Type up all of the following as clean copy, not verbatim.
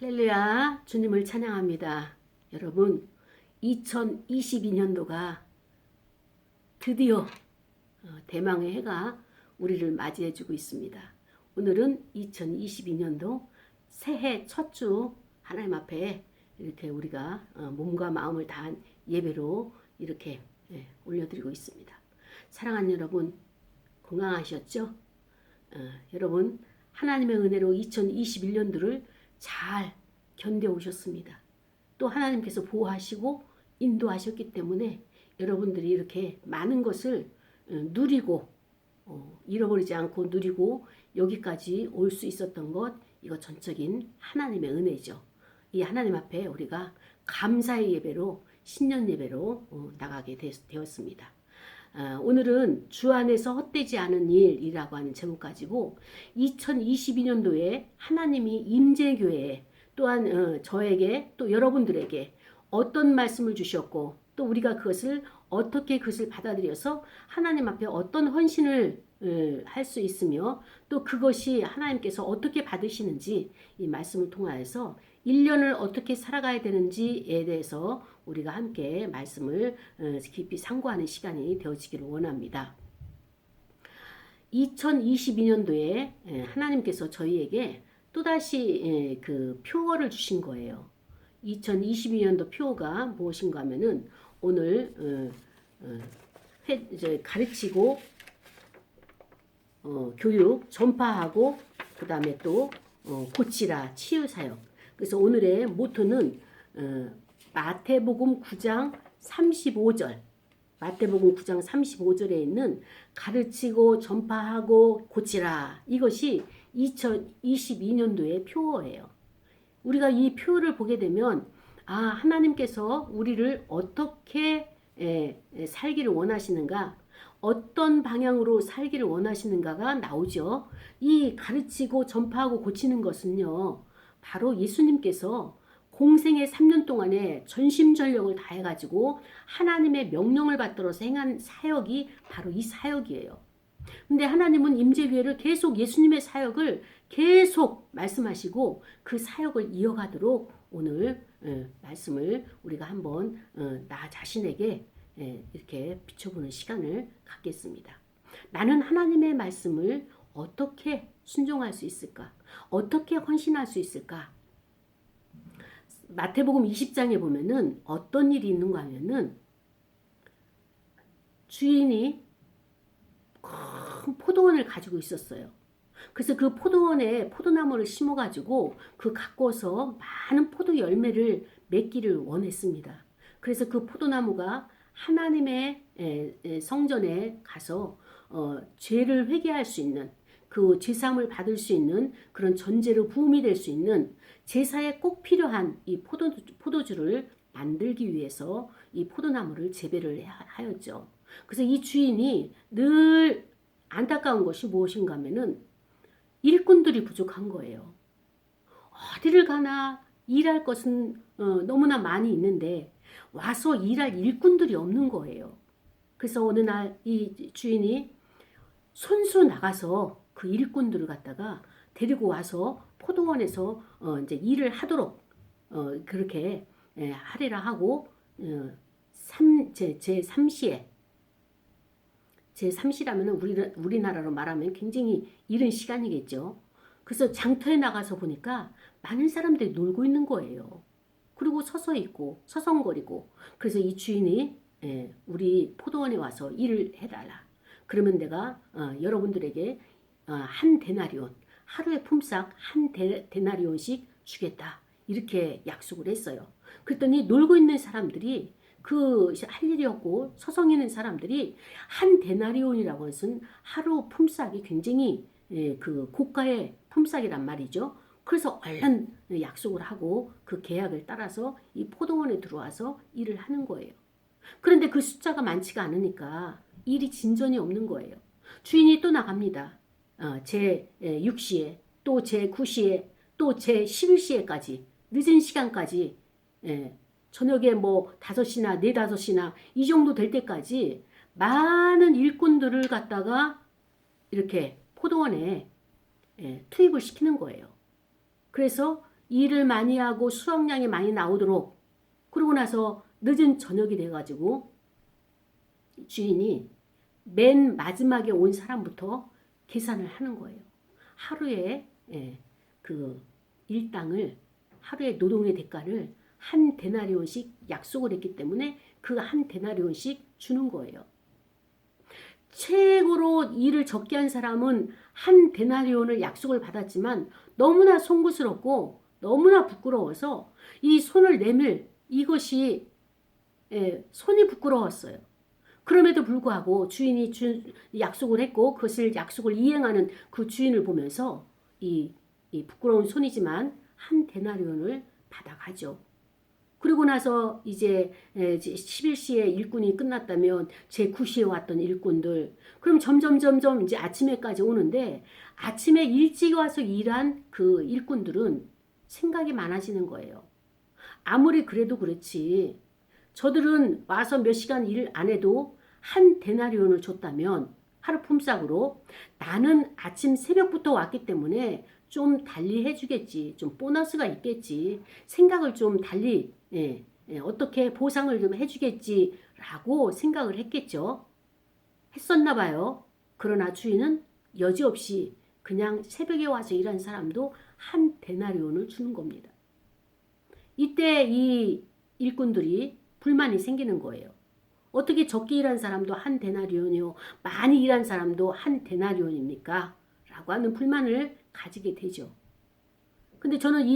할렐루야, 주님을 찬양합니다. 여러분, 2022년도가 드디어 대망의 해가 우리를 맞이해주고 있습니다. 오늘은 2022년도 새해 첫 주 하나님 앞에 이렇게 우리가 몸과 마음을 다한 예배로 이렇게 올려드리고 있습니다. 사랑하는 여러분, 건강하셨죠? 여러분, 하나님의 은혜로 2021년도를 잘 견뎌오셨습니다. 또 하나님께서 보호하시고 인도하셨기 때문에 여러분들이 이렇게 많은 것을 누리고 잃어버리지 않고 누리고 여기까지 올 수 있었던 것, 이거 전적인 하나님의 은혜죠. 이 하나님 앞에 우리가 감사의 예배로, 신년 예배로 나가게 되었습니다. 오늘은 주 안에서 헛되지 않은 일이라고 하는 제목 가지고 2022년도에 하나님이 임재교회에 또한 저에게 또 여러분들에게 어떤 말씀을 주셨고 또 우리가 어떻게 그것을 받아들여서 하나님 앞에 어떤 헌신을 할 수 있으며 또 그것이 하나님께서 어떻게 받으시는지 이 말씀을 통하여서 1년을 어떻게 살아가야 되는지에 대해서 우리가 함께 말씀을 깊이 상고하는 시간이 되어지기를 원합니다. 2022년도에 하나님께서 저희에게 또다시 그 표어를 주신 거예요. 2022년도 표어가 무엇인가 하면은 오늘 가르치고 교육, 전파하고 그 다음에 또 고치라, 치유사역. 그래서 오늘의 모토는 마태복음 9장 35절, 마태복음 9장 35절에 있는 가르치고 전파하고 고치라, 이것이 2022년도의 표어예요. 우리가 이 표어를 보게 되면 하나님께서 우리를 어떻게 살기를 원하시는가, 어떤 방향으로 살기를 원하시는가가 나오죠. 이 가르치고 전파하고 고치는 것은요, 바로 예수님께서 공생의 3년 동안에 전심전력을 다해가지고 하나님의 명령을 받들어서 행한 사역이 바로 이 사역이에요. 근데 하나님은 임재교회를 계속 예수님의 사역을 계속 말씀하시고 그 사역을 이어가도록 오늘 말씀을 우리가 한번 나 자신에게 이렇게 비춰보는 시간을 갖겠습니다. 나는 하나님의 말씀을 어떻게 순종할 수 있을까? 어떻게 헌신할 수 있을까? 마태복음 20장에 보면은 어떤 일이 있는가 하면은 주인이 큰 포도원을 가지고 있었어요. 그래서 그 포도원에 포도나무를 심어가지고 가꿔서 많은 포도 열매를 맺기를 원했습니다. 그래서 그 포도나무가 하나님의 성전에 가서 죄를 회개할 수 있는, 그 죄사함을 받을 수 있는 그런 전제로 부음이 될 수 있는 제사에 꼭 필요한 이 포도주를 만들기 위해서 이 포도나무를 재배를 하였죠. 그래서 이 주인이 늘 안타까운 것이 무엇인가 하면은 일꾼들이 부족한 거예요. 어디를 가나 일할 것은 너무나 많이 있는데 와서 일할 일꾼들이 없는 거예요. 그래서 어느 날 이 주인이 손수 나가서 그 일꾼들을 갖다가 데리고 와서 포도원에서 이제 일을 하도록 그렇게 하리라 하고 제3시에 제3시라면 우리나라로 말하면 굉장히 이른 시간이겠죠. 그래서 장터에 나가서 보니까 많은 사람들이 놀고 있는 거예요. 그리고 서서 있고 서성거리고. 그래서 이 주인이 우리 포도원에 와서 일을 해달라. 그러면 내가 여러분들에게 한 데나리온, 하루의 품삯 한 데나리온씩 주겠다. 이렇게 약속을 했어요. 그랬더니 놀고 있는 사람들이 할 일이 없고 서성이는 사람들이 한 데나리온이라고 해서 하루 품삯이 굉장히 그 고가의 품삯이란 말이죠. 그래서 얼른 약속을 하고 그 계약을 따라서 이 포도원에 들어와서 일을 하는 거예요. 그런데 그 숫자가 많지가 않으니까 일이 진전이 없는 거예요. 주인이 또 나갑니다. 제6시에 또 제9시에 또 제11시에까지 늦은 시간까지 저녁에 뭐 5시나 4, 5시나 이 정도 될 때까지 많은 일꾼들을 갖다가 이렇게 포도원에 투입을 시키는 거예요. 그래서 일을 많이 하고 수확량이 많이 나오도록, 그러고 나서 늦은 저녁이 돼가지고 주인이 맨 마지막에 온 사람부터 계산을 하는 거예요. 하루에 그 일당을, 하루의 노동의 대가를 한 데나리온씩 약속을 했기 때문에 그 한 데나리온씩 주는 거예요. 최고로 일을 적게 한 사람은 한 데나리온을 약속을 받았지만 너무나 송구스럽고 너무나 부끄러워서 이 손을 내밀 이것이 손이 부끄러웠어요. 그럼에도 불구하고 주인이 약속을 했고 그것을 약속을 이행하는 그 주인을 보면서 이 부끄러운 손이지만 한 데나리온을 받아가죠. 그리고 나서 이제 11시에 일꾼이 끝났다면 제 9시에 왔던 일꾼들, 그럼 점점 이제 아침에까지 오는데 아침에 일찍 와서 일한 그 일꾼들은 생각이 많아지는 거예요. 아무리 그래도 그렇지 저들은 와서 몇 시간 일 안 해도 한 데나리온을 줬다면 하루 품삯으로 나는 아침 새벽부터 왔기 때문에 좀 달리 해주겠지, 좀 보너스가 있겠지, 생각을 좀 달리 어떻게 보상을 좀 해주겠지라고 생각을 했겠죠. 했었나 봐요. 그러나 주인은 여지없이 그냥 새벽에 와서 일한 사람도 한 데나리온을 주는 겁니다. 이때 이 일꾼들이 불만이 생기는 거예요. 어떻게 적게 일한 사람도 한 데나리온이요, 많이 일한 사람도 한 데나리온입니까? 라고 하는 불만을 가지게 되죠. 근데 저는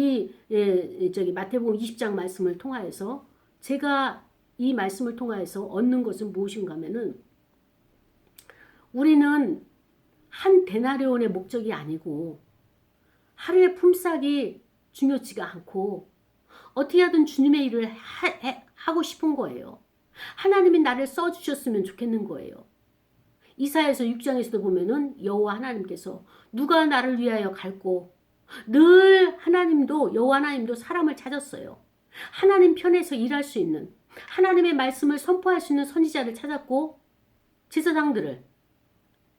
마태복음 20장 말씀을 통하여서 제가 이 말씀을 통하여서 얻는 것은 무엇인가 하면은 우리는 한 데나리온의 목적이 아니고 하루의 품삯이 중요치가 않고 어떻게 하든 주님의 일을 하고 싶은 거예요. 하나님이 나를 써주셨으면 좋겠는 거예요. 이사야서 6장에서도 보면은 여호와 하나님께서 누가 나를 위하여 갈고, 늘 하나님도 여호와 하나님도 사람을 찾았어요. 하나님 편에서 일할 수 있는, 하나님의 말씀을 선포할 수 있는 선지자를 찾았고 제사장들을,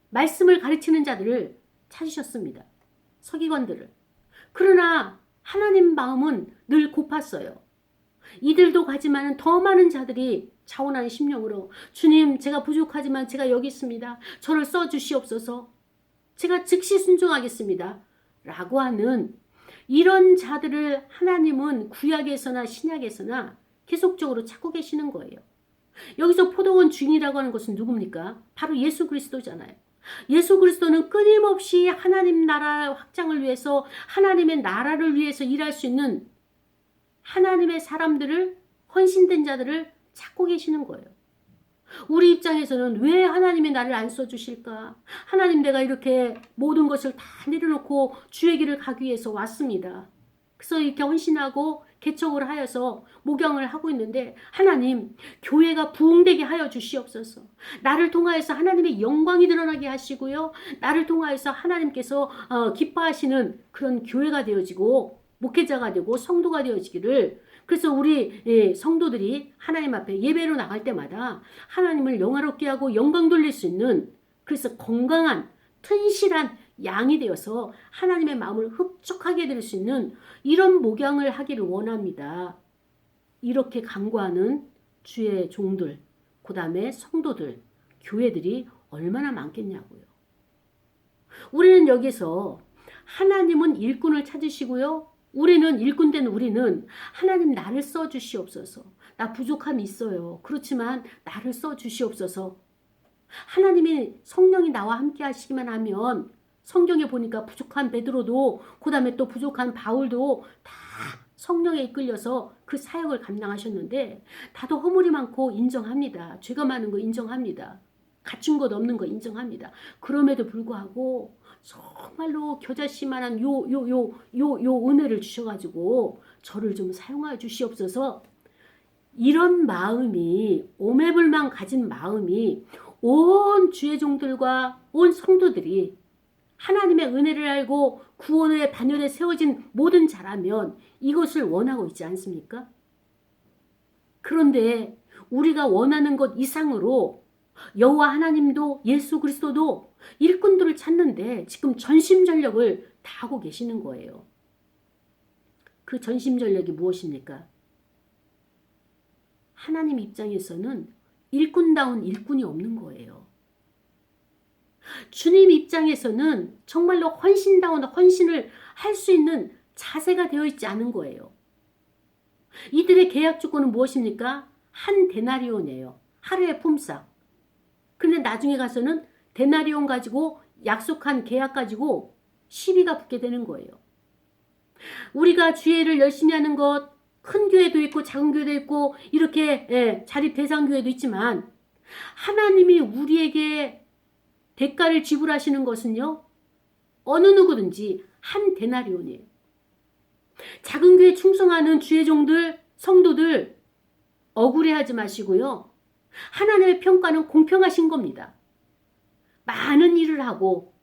말씀을 가르치는 자들을 찾으셨습니다. 서기관들을. 그러나 하나님 마음은 늘 고팠어요. 이들도 가지만 더 많은 자들이 자원하는 심령으로 주님, 제가 부족하지만 제가 여기 있습니다. 저를 써주시옵소서. 제가 즉시 순종하겠습니다. 라고 하는 이런 자들을 하나님은 구약에서나 신약에서나 계속적으로 찾고 계시는 거예요. 여기서 포도원 주인이라고 하는 것은 누굽니까? 바로 예수 그리스도잖아요. 예수 그리스도는 끊임없이 하나님 나라 확장을 위해서, 하나님의 나라를 위해서 일할 수 있는 하나님의 사람들을, 헌신된 자들을 찾고 계시는 거예요. 우리 입장에서는 왜 하나님이 나를 안 써주실까? 하나님, 내가 이렇게 모든 것을 다 내려놓고 주의 길을 가기 위해서 왔습니다. 그래서 이렇게 헌신하고 개척을 하여서 목양을 하고 있는데 하나님, 교회가 부흥되게 하여 주시옵소서. 나를 통하여서 하나님의 영광이 드러나게 하시고요, 나를 통하여서 하나님께서 기뻐하시는 그런 교회가 되어지고 목회자가 되고 성도가 되어지기를. 그래서 우리 성도들이 하나님 앞에 예배로 나갈 때마다 하나님을 영화롭게 하고 영광 돌릴 수 있는, 그래서 건강한 튼실한 양이 되어서 하나님의 마음을 흡족하게 될 수 있는 이런 목양을 하기를 원합니다. 이렇게 간구하는 주의 종들, 그 다음에 성도들, 교회들이 얼마나 많겠냐고요. 우리는 여기서 하나님은 일꾼을 찾으시고요, 우리는 일꾼된 우리는 하나님, 나를 써주시옵소서. 나 부족함이 있어요. 그렇지만 나를 써주시옵소서. 하나님이 성령이 나와 함께 하시기만 하면, 성경에 보니까 부족한 베드로도, 그 다음에 또 부족한 바울도 다 성령에 이끌려서 그 사역을 감당하셨는데, 다도 허물이 많고 인정합니다. 죄가 많은 거 인정합니다. 갖춘 것 없는 거 인정합니다. 그럼에도 불구하고 정말로 겨자씨만한 요 은혜를 주셔가지고 저를 좀 사용하여 주시옵소서. 이런 마음이, 오매불망 가진 마음이 온 주의 종들과 온 성도들이 하나님의 은혜를 알고 구원의 반열에 세워진 모든 자라면 이것을 원하고 있지 않습니까? 그런데 우리가 원하는 것 이상으로 여호와 하나님도 예수 그리스도도 일꾼들을 찾는데 지금 전심전력을 다하고 계시는 거예요. 그 전심전력이 무엇입니까? 하나님 입장에서는 일꾼다운 일꾼이 없는 거예요. 주님 입장에서는 정말로 헌신다운 헌신을 할 수 있는 자세가 되어 있지 않은 거예요. 이들의 계약 조건은 무엇입니까? 한 데나리온이에요. 하루의 품삯. 근데 나중에 가서는 데나리온 가지고 약속한 계약 가지고 시비가 붙게 되는 거예요. 우리가 주일을 열심히 하는 것, 큰 교회도 있고 작은 교회도 있고 이렇게 자립 대상 교회도 있지만 하나님이 우리에게 대가를 지불하시는 것은요, 어느 누구든지 한 데나리온이에요. 작은 교회 충성하는 주의 종들, 성도들 억울해하지 마시고요. 하나님의 평가는 공평하신 겁니다. 많은 일을 하고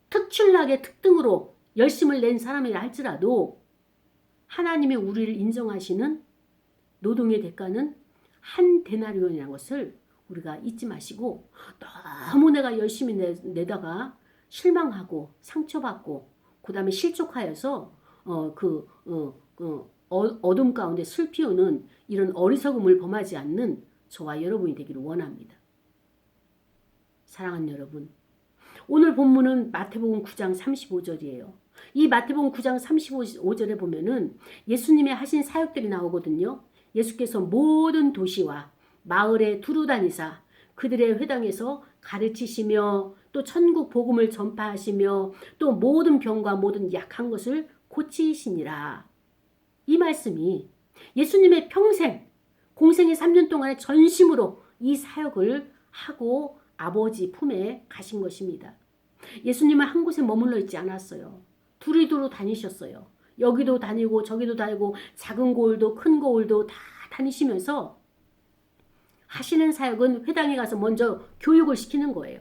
특출나게 특등으로 열심을 낸 사람이라 할지라도 하나님의 우리를 인정하시는 노동의 대가는 한 데나리온이라는 것을 우리가 잊지 마시고, 너무 내가 열심히 내다가 실망하고 상처받고 그 다음에 실족하여서 어둠 가운데 슬피우는 이런 어리석음을 범하지 않는 저와 여러분이 되기를 원합니다. 사랑하는 여러분, 오늘 본문은 마태복음 9장 35절이에요. 이 마태복음 9장 35절에 보면은 예수님의 하신 사역들이 나오거든요. 예수께서 모든 도시와 마을에 두루 다니사 그들의 회당에서 가르치시며 또 천국 복음을 전파하시며 또 모든 병과 모든 약한 것을 고치시니라. 이 말씀이 예수님의 평생 공생의 3년 동안의 전심으로 이 사역을 하고 아버지 품에 가신 것입니다. 예수님은 한 곳에 머물러 있지 않았어요. 두리두루 다니셨어요. 여기도 다니고 저기도 다니고 작은 고을도 큰 고을도 다 다니시면서 하시는 사역은 회당에 가서 먼저 교육을 시키는 거예요.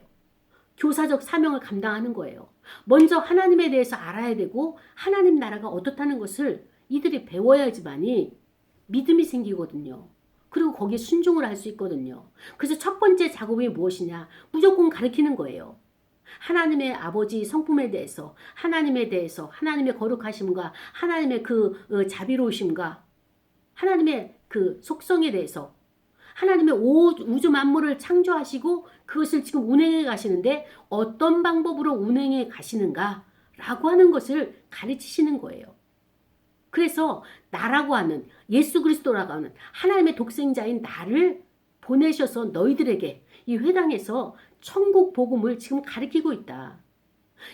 교사적 사명을 감당하는 거예요. 먼저 하나님에 대해서 알아야 되고 하나님 나라가 어떻다는 것을 이들이 배워야지만이 믿음이 생기거든요. 그리고 거기에 순종을 할 수 있거든요. 그래서 첫 번째 작업이 무엇이냐? 무조건 가르치는 거예요. 하나님의 아버지 성품에 대해서, 하나님에 대해서, 하나님의 거룩하심과 하나님의 그 자비로우심과 하나님의 그 속성에 대해서, 하나님의 우주 만물을 창조하시고 그것을 지금 운행해 가시는데 어떤 방법으로 운행해 가시는가 라고 하는 것을 가르치시는 거예요. 그래서 나라고 하는 예수 그리스도라고 하는 하나님의 독생자인 나를 보내셔서 너희들에게 이 회당에서 천국 복음을 지금 가르치고 있다.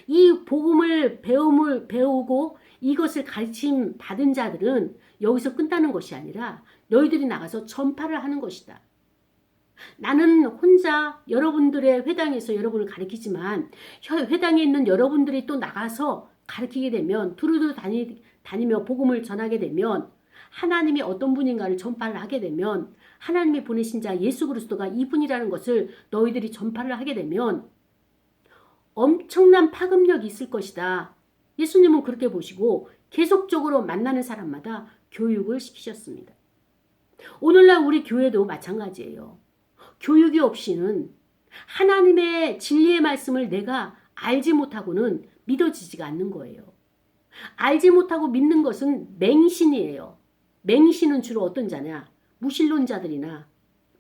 이 복음을 배우고 이것을 가르침 받은 자들은 여기서 끝나는 것이 아니라 너희들이 나가서 전파를 하는 것이다. 나는 혼자 여러분들의 회당에서 여러분을 가르치지만 회당에 있는 여러분들이 또 나가서 가르치게 되면 두루두루 다니며 복음을 전하게 되면 하나님이 어떤 분인가를 전파를 하게 되면 하나님이 보내신 자 예수 그리스도가 이분이라는 것을 너희들이 전파를 하게 되면 엄청난 파급력이 있을 것이다. 예수님은 그렇게 보시고 계속적으로 만나는 사람마다 교육을 시키셨습니다. 오늘날 우리 교회도 마찬가지예요. 교육이 없이는 하나님의 진리의 말씀을 내가 알지 못하고는 믿어지지가 않는 거예요. 알지 못하고 믿는 것은 맹신이에요. 맹신은 주로 어떤 자냐? 무신론자들이나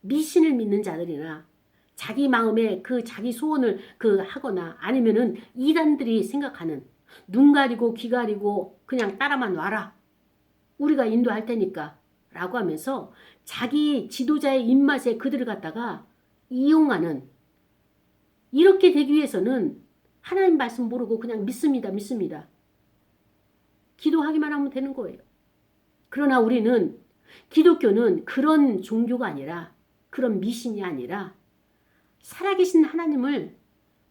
미신을 믿는 자들이나 자기 마음에 그 자기 소원을 하거나 아니면은 이단들이 생각하는 눈 가리고 귀 가리고 그냥 따라만 와라. 우리가 인도할 테니까 라고 하면서 자기 지도자의 입맛에 그들을 갖다가 이용하는, 이렇게 되기 위해서는 하나님 말씀 모르고 그냥 믿습니다. 기도하기만 하면 되는 거예요. 그러나 우리는 기독교는 그런 종교가 아니라 그런 미신이 아니라 살아계신 하나님을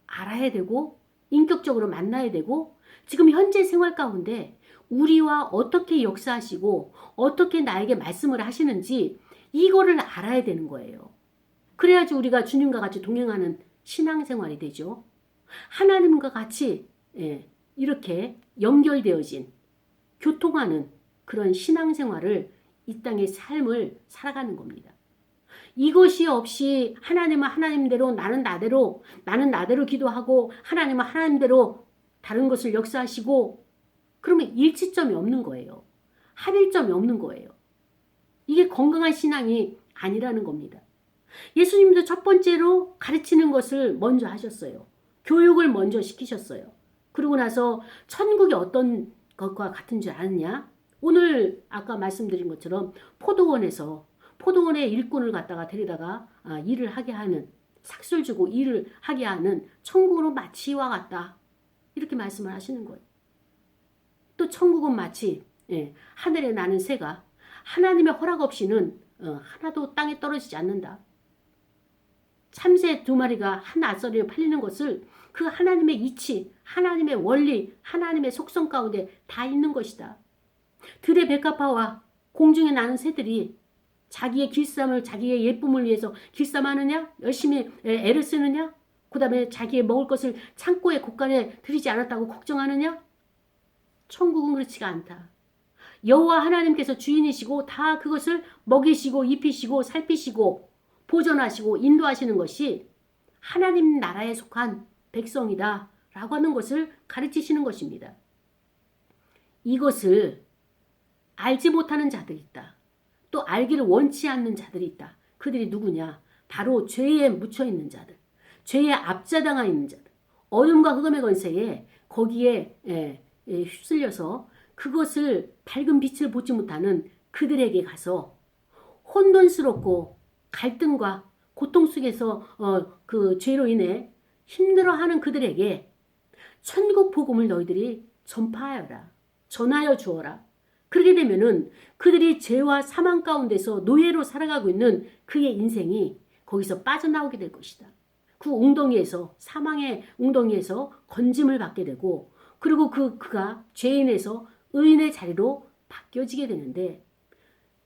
알아야 되고 인격적으로 만나야 되고 지금 현재 생활 가운데 우리와 어떻게 역사하시고 어떻게 나에게 말씀을 하시는지 이거를 알아야 되는 거예요. 그래야지 우리가 주님과 같이 동행하는 신앙생활이 되죠. 하나님과 같이 이렇게 연결되어진 교통하는 그런 신앙생활을 이 땅의 삶을 살아가는 겁니다. 이것이 없이 하나님은 하나님대로 나는 나대로 기도하고 하나님은 하나님대로 다른 것을 역사하시고 그러면 일치점이 없는 거예요. 합일 점이 없는 거예요. 이게 건강한 신앙이 아니라는 겁니다. 예수님도 첫 번째로 가르치는 것을 먼저 하셨어요. 교육을 먼저 시키셨어요. 그러고 나서 천국이 어떤 것과 같은 줄 아느냐? 오늘 아까 말씀드린 것처럼 포도원에 일꾼을 갖다가 데리다가 일을 하게 하는, 삭술 주고 일을 하게 하는 천국으로 마치 이와 같다. 이렇게 말씀을 하시는 거예요. 또 천국은 마치 하늘에 나는 새가 하나님의 허락 없이는 하나도 땅에 떨어지지 않는다. 참새 2마리가 한 아서리에 팔리는 것을 그 하나님의 이치, 하나님의 원리, 하나님의 속성 가운데 다 있는 것이다. 들의 백합화와 공중에 나는 새들이 자기의 길쌈을, 자기의 예쁨을 위해서 길쌈하느냐? 열심히 애를 쓰느냐? 그 다음에 자기의 먹을 것을 창고에 곳간에 들이지 않았다고 걱정하느냐? 천국은 그렇지가 않다. 여호와 하나님께서 주인이시고 다 그것을 먹이시고 입히시고 살피시고 보존하시고 인도하시는 것이 하나님 나라에 속한 백성이다 라고 하는 것을 가르치시는 것입니다. 이것을 알지 못하는 자들이 있다. 또 알기를 원치 않는 자들이 있다. 그들이 누구냐? 바로 죄에 묻혀 있는 자들, 죄에 압자당하 있는 자들, 어둠과 흑암의 권세에 거기에 휩쓸려서 그것을 밝은 빛을 보지 못하는 그들에게 가서 혼돈스럽고 갈등과 고통 속에서 그 죄로 인해 힘들어하는 그들에게 천국 복음을 너희들이 전파하여라. 전하여 주어라. 그렇게 되면은 그들이 죄와 사망 가운데서 노예로 살아가고 있는 그의 인생이 거기서 빠져나오게 될 것이다. 그 웅덩이에서, 사망의 웅덩이에서 건짐을 받게 되고, 그리고 그가 죄인에서 의인의 자리로 바뀌어지게 되는데,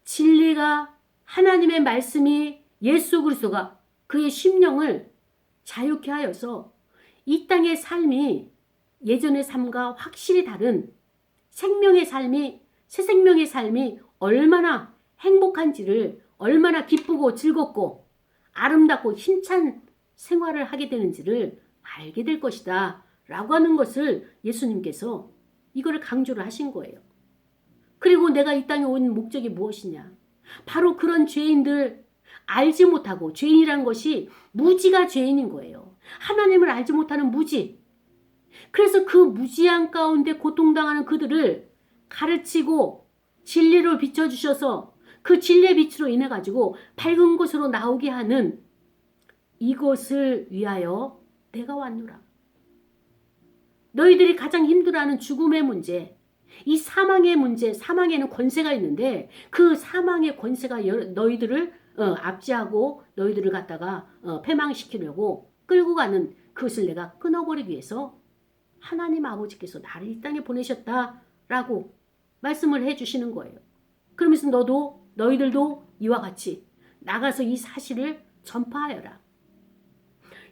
진리가, 하나님의 말씀이, 예수 그리스도가 그의 심령을 자유케 하여서 이 땅의 삶이 예전의 삶과 확실히 다른 생명의 삶이, 새 생명의 삶이 얼마나 행복한지를, 얼마나 기쁘고 즐겁고 아름답고 힘찬 생활을 하게 되는지를 알게 될 것이다 라고 하는 것을 예수님께서 이거를 강조를 하신 거예요. 그리고 내가 이 땅에 온 목적이 무엇이냐? 바로 그런 죄인들, 알지 못하고, 죄인이란 것이 무지가 죄인인 거예요. 하나님을 알지 못하는 무지. 그래서 그 무지한 가운데 고통당하는 그들을 가르치고 진리를 비춰주셔서 그 진리의 빛으로 인해 가지고 밝은 곳으로 나오게 하는, 이것을 위하여 내가 왔노라. 너희들이 가장 힘들어하는 죽음의 문제, 이 사망의 문제, 사망에는 권세가 있는데 그 사망의 권세가 너희들을 압제하고 너희들을 갖다가 패망시키려고 끌고 가는, 그것을 내가 끊어버리기 위해서 하나님 아버지께서 나를 이 땅에 보내셨다라고 말씀을 해주시는 거예요. 그러면서 너희들도 이와 같이 나가서 이 사실을 전파하여라.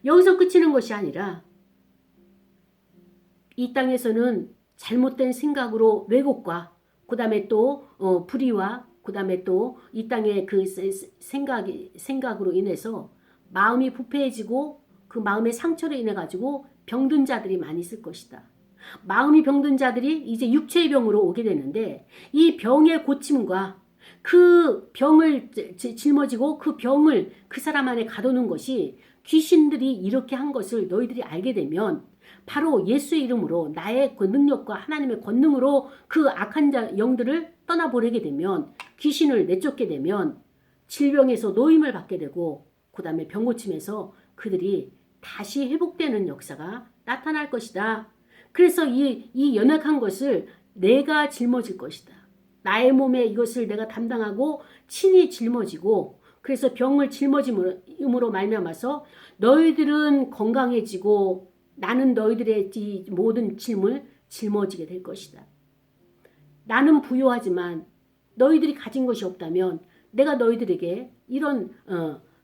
여기서 그치는 것이 아니라 이 땅에서는 잘못된 생각으로 왜곡과 그 다음에 또 불의와 그 다음에 또 이 땅의 그 생각으로 인해서 마음이 부패해지고 그 마음의 상처로 인해 가지고 병든 자들이 많이 있을 것이다. 마음이 병든 자들이 이제 육체의 병으로 오게 되는데, 이 병의 고침과 그 병을 짊어지고 그 병을 그 사람 안에 가두는 것이 귀신들이 이렇게 한 것을 너희들이 알게 되면, 바로 예수의 이름으로 나의 그 능력과 하나님의 권능으로 그 악한 영들을 떠나보내게 되면, 귀신을 내쫓게 되면 질병에서 노임을 받게 되고, 그 다음에 병고침에서 그들이 다시 회복되는 역사가 나타날 것이다. 그래서 이 연약한 것을 내가 짊어질 것이다. 나의 몸에 이것을 내가 담당하고 친히 짊어지고, 그래서 병을 짊어짐으로 말미암아서 너희들은 건강해지고 나는 너희들의 이 모든 짐을 짊어지게 될 것이다. 나는 부유하지만 너희들이 가진 것이 없다면 내가 너희들에게 이런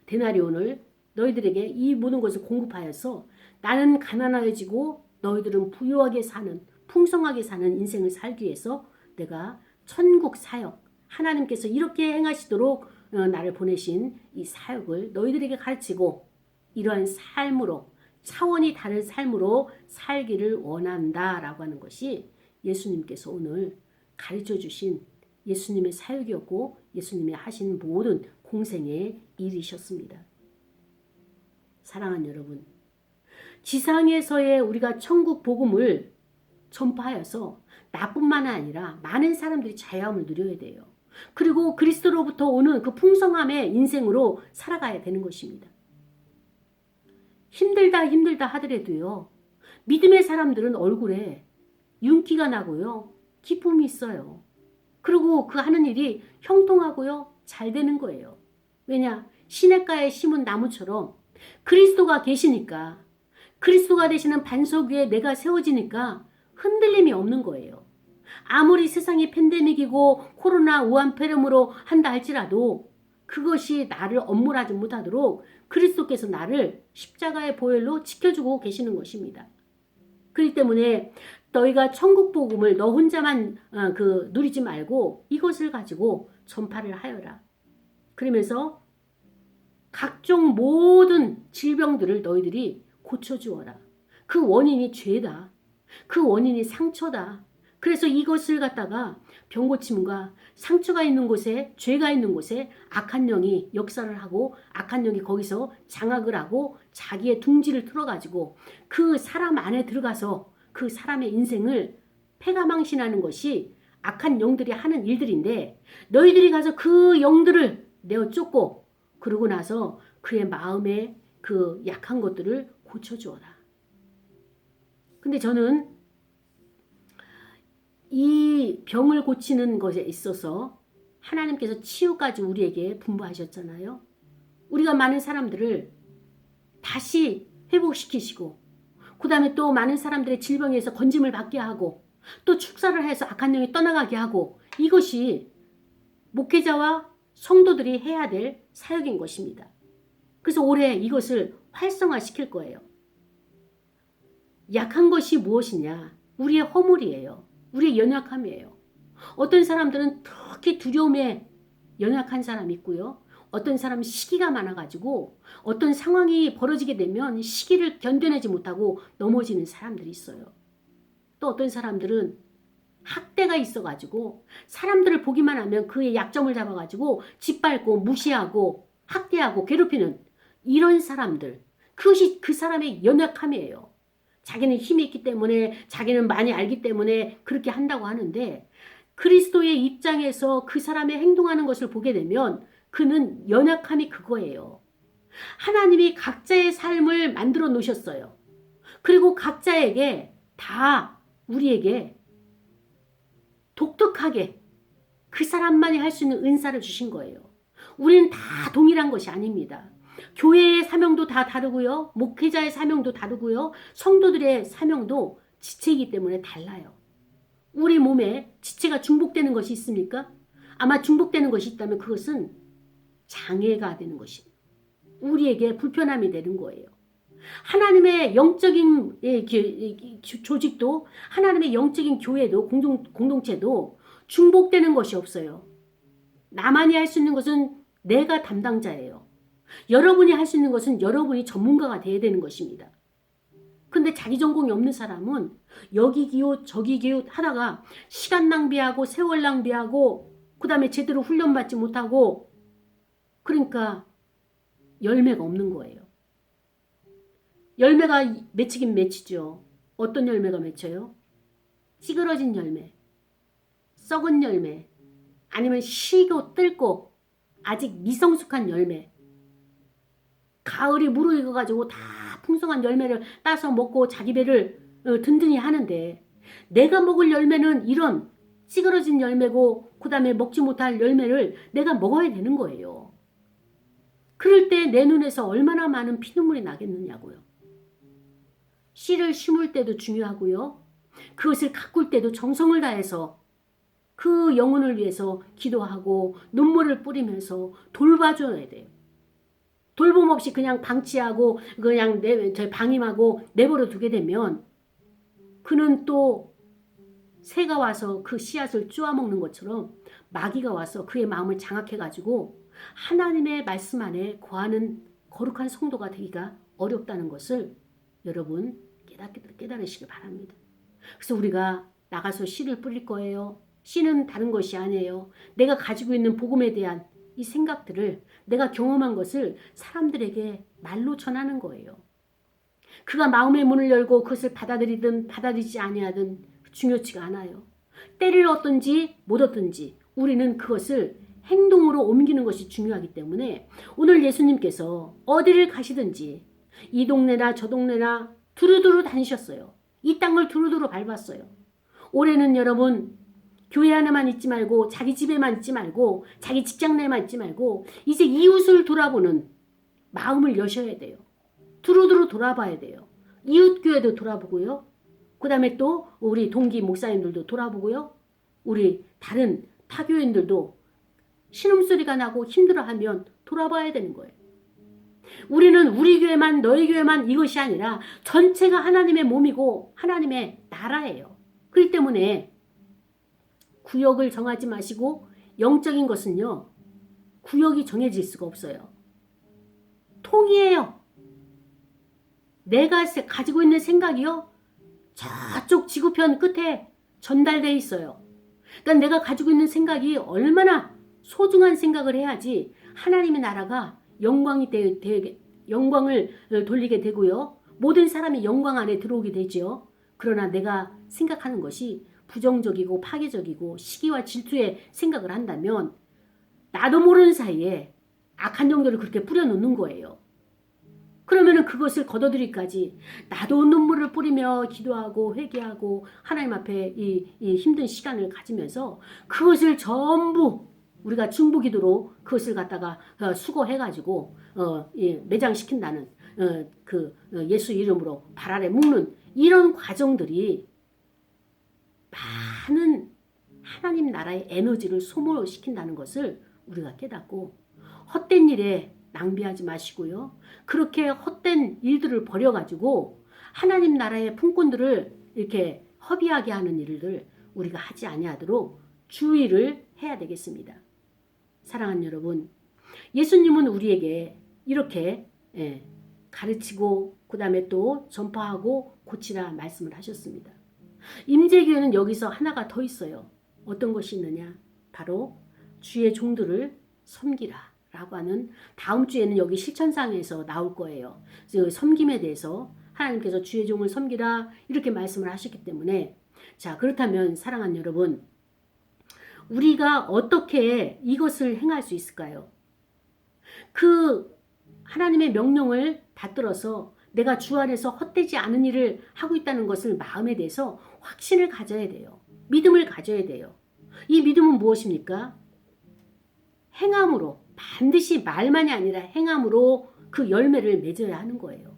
데나리온을 너희들에게 이 모든 것을 공급하여서 나는 가난해지고 너희들은 부유하게 사는, 풍성하게 사는 인생을 살기 위해서 내가 천국 사역, 하나님께서 이렇게 행하시도록 나를 보내신 이 사역을 너희들에게 가르치고, 이러한 삶으로, 차원이 다른 삶으로 살기를 원한다라고 하는 것이 예수님께서 오늘 가르쳐 주신 예수님의 사역이었고 예수님이 하신 모든 공생의 일이셨습니다. 사랑하는 여러분, 지상에서의 우리가 천국 복음을 전파하여서 나뿐만 아니라 많은 사람들이 자유함을 누려야 돼요. 그리고 그리스도로부터 오는 그 풍성함의 인생으로 살아가야 되는 것입니다. 힘들다 하더라도요. 믿음의 사람들은 얼굴에 윤기가 나고요. 기쁨이 있어요. 그리고 그 하는 일이 형통하고요. 잘 되는 거예요. 왜냐? 시냇가에 심은 나무처럼 그리스도가 계시니까, 그리스도가 되시는 반석 위에 내가 세워지니까 흔들림이 없는 거예요. 아무리 세상이 팬데믹이고 코로나 우한폐렴으로 한다 할지라도 그것이 나를 엄물하지 못하도록 그리스도께서 나를 십자가의 보혈로 지켜주고 계시는 것입니다. 그렇기 때문에 너희가 천국 복음을 너 혼자만 누리지 말고 이것을 가지고 전파를 하여라. 그러면서 각종 모든 질병들을 너희들이 고쳐주어라. 그 원인이 죄다. 그 원인이 상처다. 그래서 이것을 갖다가 병고침과 상처가 있는 곳에, 죄가 있는 곳에 악한 영이 역사를 하고 악한 영이 거기서 장악을 하고 자기의 둥지를 틀어가지고 그 사람 안에 들어가서 그 사람의 인생을 패가망신하는 것이 악한 영들이 하는 일들인데, 너희들이 가서 그 영들을 내어 쫓고 그러고 나서 그의 마음에 그 약한 것들을 고쳐주어라. 근데 저는 이 병을 고치는 것에 있어서 하나님께서 치유까지 우리에게 분부하셨잖아요. 우리가 많은 사람들을 다시 회복시키시고, 그 다음에 또 많은 사람들의 질병에서 건짐을 받게 하고, 또 축사를 해서 악한 영이 떠나가게 하고, 이것이 목회자와 성도들이 해야 될 사역인 것입니다. 그래서 올해 이것을 활성화시킬 거예요. 약한 것이 무엇이냐? 우리의 허물이에요. 우리의 연약함이에요. 어떤 사람들은 특히 두려움에 연약한 사람이 있고요. 어떤 사람은 시기가 많아가지고 어떤 상황이 벌어지게 되면 시기를 견뎌내지 못하고 넘어지는 사람들이 있어요. 또 어떤 사람들은 학대가 있어가지고 사람들을 보기만 하면 그의 약점을 잡아가지고 짓밟고 무시하고 학대하고 괴롭히는 이런 사람들, 그것이 그 사람의 연약함이에요. 자기는 힘이 있기 때문에, 자기는 많이 알기 때문에 그렇게 한다고 하는데, 그리스도의 입장에서 그 사람의 행동하는 것을 보게 되면 그는 연약함이 그거예요. 하나님이 각자의 삶을 만들어 놓으셨어요. 그리고 각자에게 다 우리에게 독특하게 그 사람만이 할 수 있는 은사를 주신 거예요. 우리는 다 동일한 것이 아닙니다. 교회의 사명도 다 다르고요. 목회자의 사명도 다르고요. 성도들의 사명도 지체이기 때문에 달라요. 우리 몸에 지체가 중복되는 것이 있습니까? 아마 중복되는 것이 있다면 그것은 장애가 되는 것입니다. 우리에게 불편함이 되는 거예요. 하나님의 영적인 조직도, 하나님의 영적인 교회도, 공동체도 중복되는 것이 없어요. 나만이 할 수 있는 것은 내가 담당자예요. 여러분이 할 수 있는 것은 여러분이 전문가가 돼야 되는 것입니다. 근데 자기 전공이 없는 사람은 여기 기웃 저기 기웃 하다가 시간 낭비하고 세월 낭비하고 그 다음에 제대로 훈련받지 못하고, 그러니까 열매가 없는 거예요. 열매가 맺히긴 맺히죠. 어떤 열매가 맺혀요? 찌그러진 열매, 썩은 열매, 아니면 쉬고 뜰고 아직 미성숙한 열매. 가을이 무르익어가지고 다 풍성한 열매를 따서 먹고 자기 배를 든든히 하는데, 내가 먹을 열매는 이런 찌그러진 열매고 그 다음에 먹지 못할 열매를 내가 먹어야 되는 거예요. 그럴 때 내 눈에서 얼마나 많은 피눈물이 나겠느냐고요. 씨를 심을 때도 중요하고요. 그것을 가꿀 때도 정성을 다해서 그 영혼을 위해서 기도하고 눈물을 뿌리면서 돌봐줘야 돼요. 돌봄 없이 그냥 방치하고 그냥 방임하고 내버려 두게 되면 그는 또 새가 와서 그 씨앗을 쪼아먹는 것처럼 마귀가 와서 그의 마음을 장악해가지고 하나님의 말씀 안에 거하는 거룩한 성도가 되기가 어렵다는 것을 여러분 깨달으시길 바랍니다. 그래서 우리가 나가서 씨를 뿌릴 거예요. 씨는 다른 것이 아니에요. 내가 가지고 있는 복음에 대한 이 생각들을, 내가 경험한 것을 사람들에게 말로 전하는 거예요. 그가 마음의 문을 열고 그것을 받아들이든 받아들이지 아니하든 중요치가 않아요. 때를 얻든지 못 얻든지 우리는 그것을 행동으로 옮기는 것이 중요하기 때문에 오늘 예수님께서 어디를 가시든지 이 동네나 저 동네나 두루두루 다니셨어요. 이 땅을 두루두루 밟았어요. 올해는 여러분 교회 하나만 있지 말고 자기 집에만 있지 말고 자기 직장 내만 있지 말고 이제 이웃을 돌아보는 마음을 여셔야 돼요. 두루두루 돌아봐야 돼요. 이웃교회도 돌아보고요. 그 다음에 또 우리 동기 목사님들도 돌아보고요. 우리 다른 타교인들도 신음소리가 나고 힘들어하면 돌아봐야 되는 거예요. 우리는 우리 교회만 너희 교회만 이것이 아니라 전체가 하나님의 몸이고 하나님의 나라예요. 그렇기 때문에 구역을 정하지 마시고 영적인 것은요. 구역이 정해질 수가 없어요. 통이에요. 내가 가지고 있는 생각이요. 저쪽 지구편 끝에 전달되어 있어요. 그러니까 내가 가지고 있는 생각이 얼마나 소중한 생각을 해야지 하나님의 나라가 영광을 돌리게 되고요. 모든 사람이 영광 안에 들어오게 되죠. 그러나 내가 생각하는 것이 부정적이고 파괴적이고 시기와 질투의 생각을 한다면 나도 모르는 사이에 악한 정도를 그렇게 뿌려놓는 거예요. 그러면은 그것을 걷어들이기까지 나도 눈물을 뿌리며 기도하고 회개하고 하나님 앞에 이 힘든 시간을 가지면서 그것을 전부 우리가 중보기도로 그것을 갖다가 수거해가지고 매장시킨다는 예수 이름으로 발 아래 묶는 이런 과정들이 많은 하나님 나라의 에너지를 소모시킨다는 것을 우리가 깨닫고 헛된 일에 낭비하지 마시고요. 그렇게 헛된 일들을 버려가지고 하나님 나라의 품꾼들을 이렇게 허비하게 하는 일을 우리가 하지 아니하도록 주의를 해야 되겠습니다. 사랑하는 여러분, 예수님은 우리에게 이렇게 가르치고 그 다음에 또 전파하고 고치라 말씀을 하셨습니다. 임재교회는 여기서 하나가 더 있어요. 어떤 것이 있느냐? 바로 주의 종들을 섬기라 라고 하는, 다음 주에는 여기 실천상에서 나올 거예요. 섬김에 대해서 하나님께서 주의 종을 섬기라 이렇게 말씀을 하셨기 때문에, 자, 그렇다면 사랑하는 여러분, 우리가 어떻게 이것을 행할 수 있을까요? 그 하나님의 명령을 받들어서 내가 주 안에서 헛되지 않은 일을 하고 있다는 것을 마음에 대해서 확신을 가져야 돼요. 믿음을 가져야 돼요. 이 믿음은 무엇입니까? 행함으로, 반드시 말만이 아니라 행함으로 그 열매를 맺어야 하는 거예요.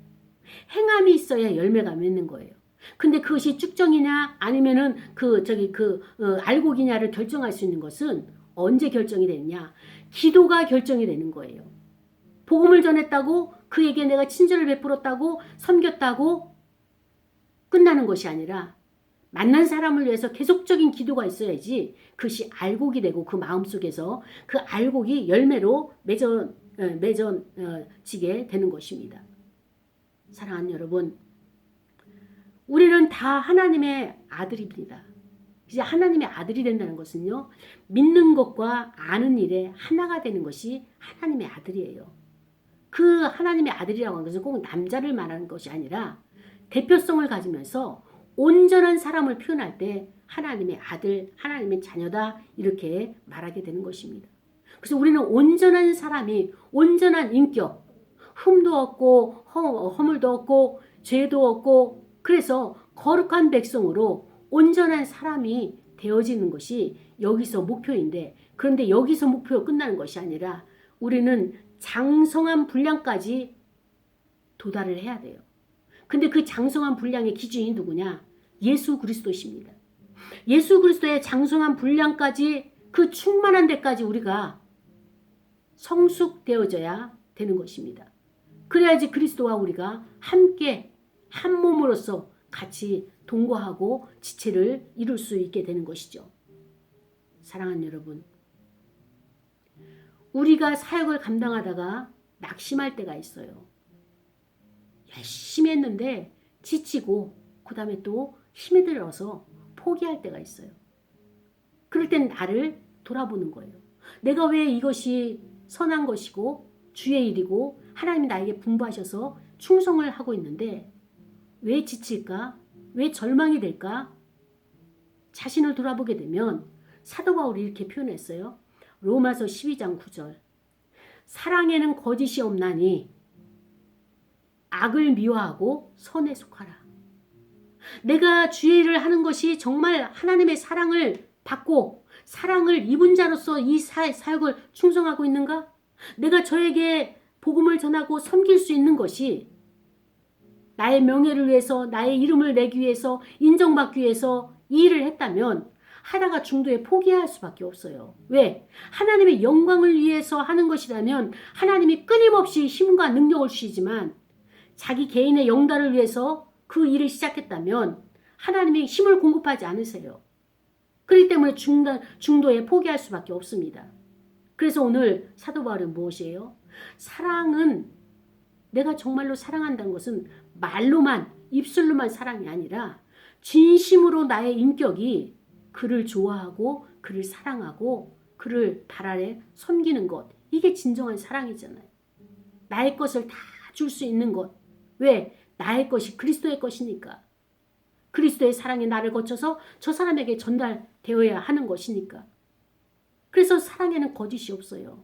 행함이 있어야 열매가 맺는 거예요. 근데 그것이 쭉정이냐 아니면은 알곡이냐를 결정할 수 있는 것은 언제 결정이 되느냐? 기도가 결정이 되는 거예요. 복음을 전했다고 그에게 내가 친절을 베풀었다고 섬겼다고 끝나는 것이 아니라 만난 사람을 위해서 계속적인 기도가 있어야지 그것이 알곡이 되고 그 마음속에서 그 알곡이 열매로 맺어지게 되는 것입니다. 사랑하는 여러분, 우리는 다 하나님의 아들입니다. 이제 하나님의 아들이 된다는 것은요, 믿는 것과 아는 일에 하나가 되는 것이 하나님의 아들이에요. 그 하나님의 아들이라고 하는 것은 꼭 남자를 말하는 것이 아니라 대표성을 가지면서 온전한 사람을 표현할 때 하나님의 아들, 하나님의 자녀다 이렇게 말하게 되는 것입니다. 그래서 우리는 온전한 사람이, 온전한 인격, 흠도 없고 허물도 없고 죄도 없고, 그래서 거룩한 백성으로 온전한 사람이 되어지는 것이 여기서 목표인데, 그런데 여기서 목표가 끝나는 것이 아니라 우리는 장성한 분량까지 도달을 해야 돼요. 근데 그 장성한 분량의 기준이 누구냐? 예수 그리스도십니다. 예수 그리스도의 장성한 분량까지, 그 충만한 데까지 우리가 성숙되어져야 되는 것입니다. 그래야지 그리스도와 우리가 함께 한 몸으로서 같이 동거하고 지체를 이룰 수 있게 되는 것이죠. 사랑하는 여러분, 우리가 사역을 감당하다가 낙심할 때가 있어요. 열심히 했는데 지치고 그 다음에 또 힘이 들어서 포기할 때가 있어요. 그럴 땐 나를 돌아보는 거예요. 내가 왜 이것이 선한 것이고 주의 일이고 하나님이 나에게 분부하셔서 충성을 하고 있는데 왜 지칠까? 왜 절망이 될까? 자신을 돌아보게 되면 사도 바울이 이렇게 표현했어요. 로마서 12장 9절. 사랑에는 거짓이 없나니 악을 미워하고 선에 속하라. 내가 주의 일을 하는 것이 정말 하나님의 사랑을 받고 사랑을 입은 자로서 이 사역을 충성하고 있는가? 내가 저에게 복음을 전하고 섬길 수 있는 것이 나의 명예를 위해서 나의 이름을 내기 위해서 인정받기 위해서 이 일을 했다면 하다가 중도에 포기할 수밖에 없어요. 왜? 하나님의 영광을 위해서 하는 것이라면 하나님이 끊임없이 힘과 능력을 주시지만 자기 개인의 영달을 위해서 그 일을 시작했다면 하나님이 힘을 공급하지 않으세요. 그렇기 때문에 중도에 포기할 수밖에 없습니다. 그래서 오늘 사도 바울은 무엇이에요? 사랑은 내가 정말로 사랑한다는 것은 말로만 입술로만 사랑이 아니라 진심으로 나의 인격이 그를 좋아하고 그를 사랑하고 그를 발 아래 섬기는 것. 이게 진정한 사랑이잖아요. 나의 것을 다 줄 수 있는 것. 왜? 나의 것이 그리스도의 것이니까. 그리스도의 사랑이 나를 거쳐서 저 사람에게 전달되어야 하는 것이니까. 그래서 사랑에는 거짓이 없어요.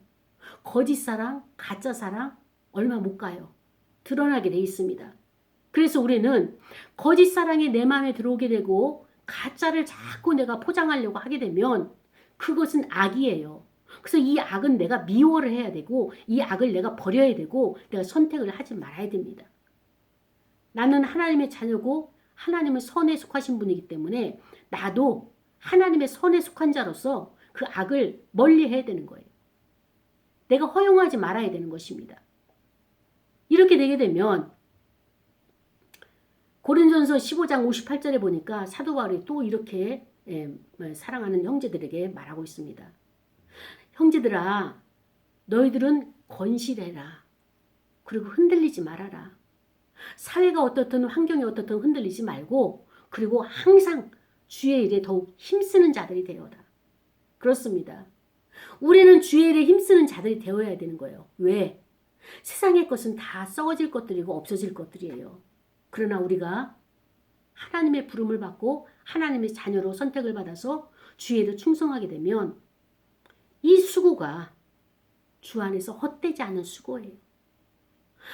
거짓 사랑, 가짜 사랑 얼마 못 가요. 드러나게 돼 있습니다. 그래서 우리는 거짓 사랑이 내 마음에 들어오게 되고 가짜를 자꾸 내가 포장하려고 하게 되면 그것은 악이에요. 그래서 이 악은 내가 미워를 해야 되고 이 악을 내가 버려야 되고 내가 선택을 하지 말아야 됩니다. 나는 하나님의 자녀고 하나님은 선에 속하신 분이기 때문에 나도 하나님의 선에 속한 자로서 그 악을 멀리 해야 되는 거예요. 내가 허용하지 말아야 되는 것입니다. 이렇게 되게 되면 고린도전서 15장 58절에 보니까 사도 바울이 또 이렇게 사랑하는 형제들에게 말하고 있습니다. 형제들아, 너희들은 건실해라. 그리고 흔들리지 말아라. 사회가 어떻든 환경이 어떻든 흔들리지 말고 그리고 항상 주의 일에 더욱 힘쓰는 자들이 되어라. 그렇습니다. 우리는 주의 일에 힘쓰는 자들이 되어야 되는 거예요. 왜? 세상의 것은 다 썩어질 것들이고 없어질 것들이에요. 그러나 우리가 하나님의 부름을 받고 하나님의 자녀로 선택을 받아서 주의 일에 충성하게 되면 이 수고가 주 안에서 헛되지 않은 수고예요.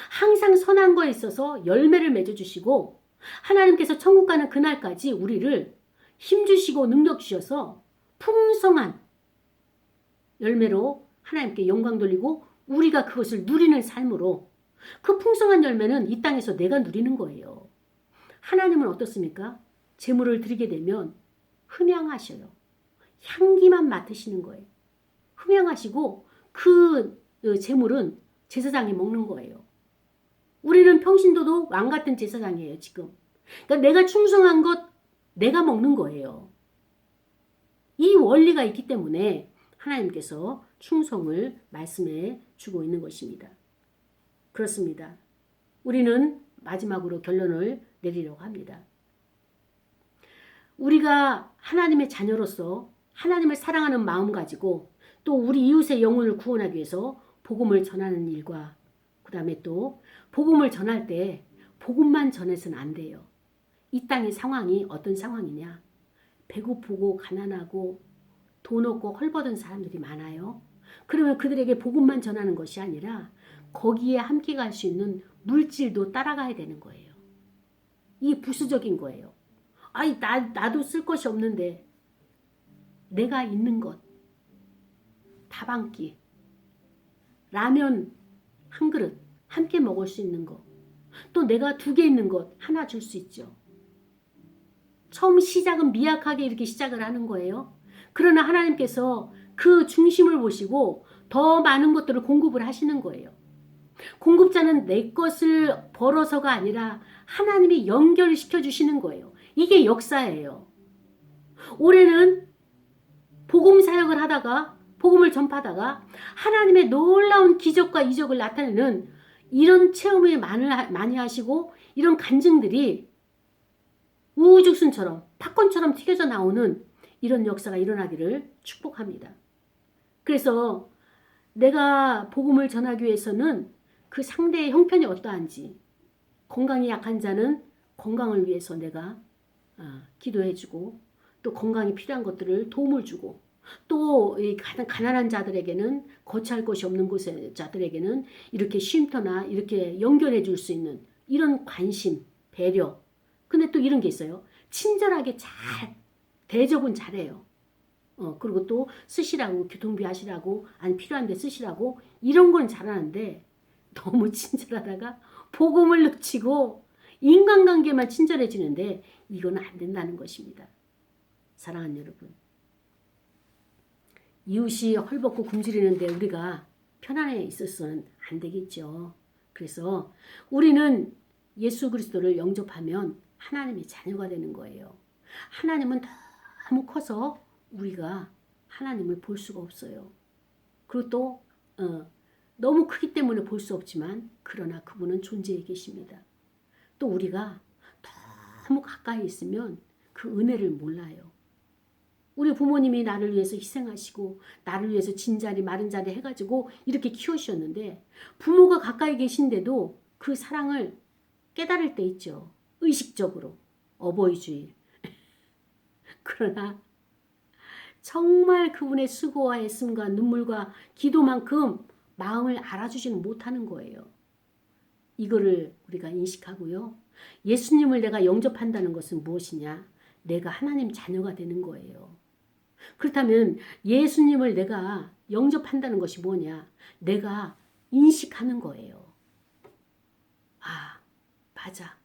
항상 선한 거에 있어서 열매를 맺어주시고 하나님께서 천국 가는 그날까지 우리를 힘주시고 능력 주셔서 풍성한 열매로 하나님께 영광 돌리고 우리가 그것을 누리는 삶으로 그 풍성한 열매는 이 땅에서 내가 누리는 거예요. 하나님은 어떻습니까? 제물을 드리게 되면 흠양하셔요. 향기만 맡으시는 거예요. 흠양하시고 그 제물은 제사장이 먹는 거예요. 우리는 평신도도 왕 같은 제사장이에요, 지금. 그러니까 내가 충성한 것 내가 먹는 거예요. 이 원리가 있기 때문에 하나님께서 충성을 말씀해 주고 있는 것입니다. 그렇습니다. 우리는 마지막으로 결론을 내리려고 합니다. 우리가 하나님의 자녀로서 하나님을 사랑하는 마음 가지고 또 우리 이웃의 영혼을 구원하기 위해서 복음을 전하는 일과 그 다음에 또 복음을 전할 때 복음만 전해서는 안 돼요. 이 땅의 상황이 어떤 상황이냐? 배고프고 가난하고 돈 없고 헐벗은 사람들이 많아요. 그러면 그들에게 복음만 전하는 것이 아니라 거기에 함께 갈 수 있는 물질도 따라가야 되는 거예요. 이 부수적인 거예요. 아니 나도 쓸 것이 없는데 내가 있는 것, 밥 한 끼, 라면 한 그릇 함께 먹을 수 있는 것, 또 내가 2개 있는 것 하나 줄 수 있죠. 처음 시작은 미약하게 이렇게 시작을 하는 거예요. 그러나 하나님께서 그 중심을 보시고 더 많은 것들을 공급을 하시는 거예요. 공급자는 내 것을 벌어서가 아니라 하나님이 연결시켜 주시는 거예요. 이게 역사예요. 올해는 복음 사역을 하다가 복음을 전파하다가 하나님의 놀라운 기적과 이적을 나타내는 이런 체험을 많이 하시고 이런 간증들이 우후죽순처럼 팝콘처럼 튀겨져 나오는 이런 역사가 일어나기를 축복합니다. 그래서 내가 복음을 전하기 위해서는 그 상대의 형편이 어떠한지, 건강이 약한 자는 건강을 위해서 내가 기도해주고, 또 건강이 필요한 것들을 도움을 주고, 또 가난한 자들에게는, 거처할 곳이 없는 곳의 자들에게는 이렇게 쉼터나 이렇게 연결해 줄 수 있는 이런 관심, 배려. 근데 또 이런 게 있어요. 친절하게 잘 대접은 잘해요. 그리고 또 쓰시라고, 교통비 하시라고, 아니 필요한 데 쓰시라고, 이런 건 잘하는데 너무 친절하다가 복음을 놓치고 인간관계만 친절해지는데 이건 안 된다는 것입니다. 사랑하는 여러분, 이웃이 헐벗고 굶주리는데 우리가 편안해 있어서는 안 되겠죠. 그래서 우리는 예수 그리스도를 영접하면 하나님의 자녀가 되는 거예요. 하나님은 너무 커서 우리가 하나님을 볼 수가 없어요. 그리고 또 너무 크기 때문에 볼 수 없지만 그러나 그분은 존재해 계십니다. 또 우리가 너무 가까이 있으면 그 은혜를 몰라요. 우리 부모님이 나를 위해서 희생하시고 나를 위해서 진자리 마른자리 해가지고 이렇게 키우셨는데 부모가 가까이 계신데도 그 사랑을 깨달을 때 있죠. 의식적으로. 어버이주의. 그러나 정말 그분의 수고와 애씀과 눈물과 기도만큼 마음을 알아주지는 못하는 거예요. 이거를 우리가 인식하고요. 예수님을 내가 영접한다는 것은 무엇이냐? 내가 하나님 자녀가 되는 거예요. 그렇다면 예수님을 내가 영접한다는 것이 뭐냐? 내가 인식하는 거예요. 아, 맞아.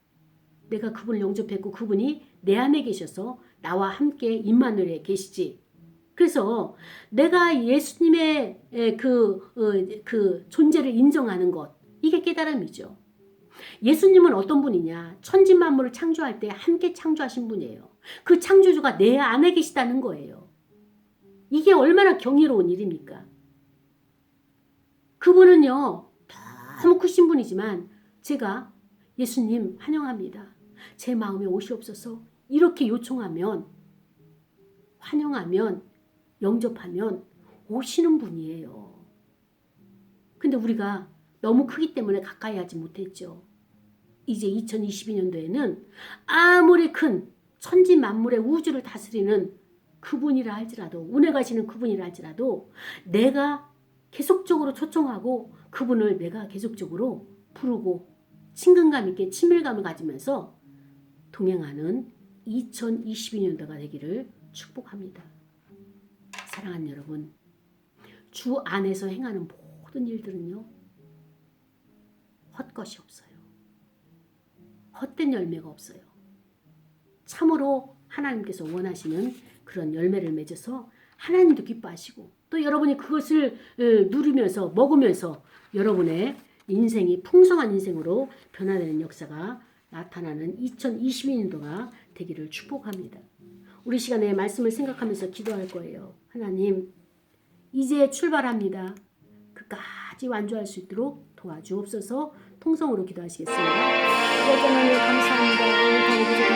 내가 그분을 영접했고 그분이 내 안에 계셔서 나와 함께 임마누엘에 계시지. 그래서 내가 예수님의 그 존재를 인정하는 것, 이게 깨달음이죠. 예수님은 어떤 분이냐? 천지 만물을 창조할 때 함께 창조하신 분이에요. 그 창조주가 내 안에 계시다는 거예요. 이게 얼마나 경이로운 일입니까? 그분은요, 너무 크신 분이지만 제가 예수님 환영합니다. 제 마음에 오시옵소서 이렇게 요청하면, 환영하면, 영접하면 오시는 분이에요. 근데 우리가 너무 크기 때문에 가까이 하지 못했죠. 이제 2022년도에는 아무리 큰 천지 만물의 우주를 다스리는 그분이라 할지라도, 운에 가시는 그분이라 할지라도 내가 계속적으로 초청하고 그분을 내가 계속적으로 부르고 친근감 있게 친밀감을 가지면서 동행하는 2022년도가 되기를 축복합니다. 사랑하는 여러분, 주 안에서 행하는 모든 일들은요, 헛것이 없어요. 헛된 열매가 없어요. 참으로 하나님께서 원하시는 그런 열매를 맺어서 하나님도 기뻐하시고 또 여러분이 그것을 누리면서 먹으면서 여러분의 인생이 풍성한 인생으로 변화되는 역사가 나타나는 2022년도가 되기를 축복합니다. 우리 시간에 말씀을 생각하면서 기도할 거예요. 하나님, 이제 출발합니다. 끝까지 완주할 수 있도록 도와주옵소서. 통성으로 기도하시겠습니다. 여전하니 감사합니다.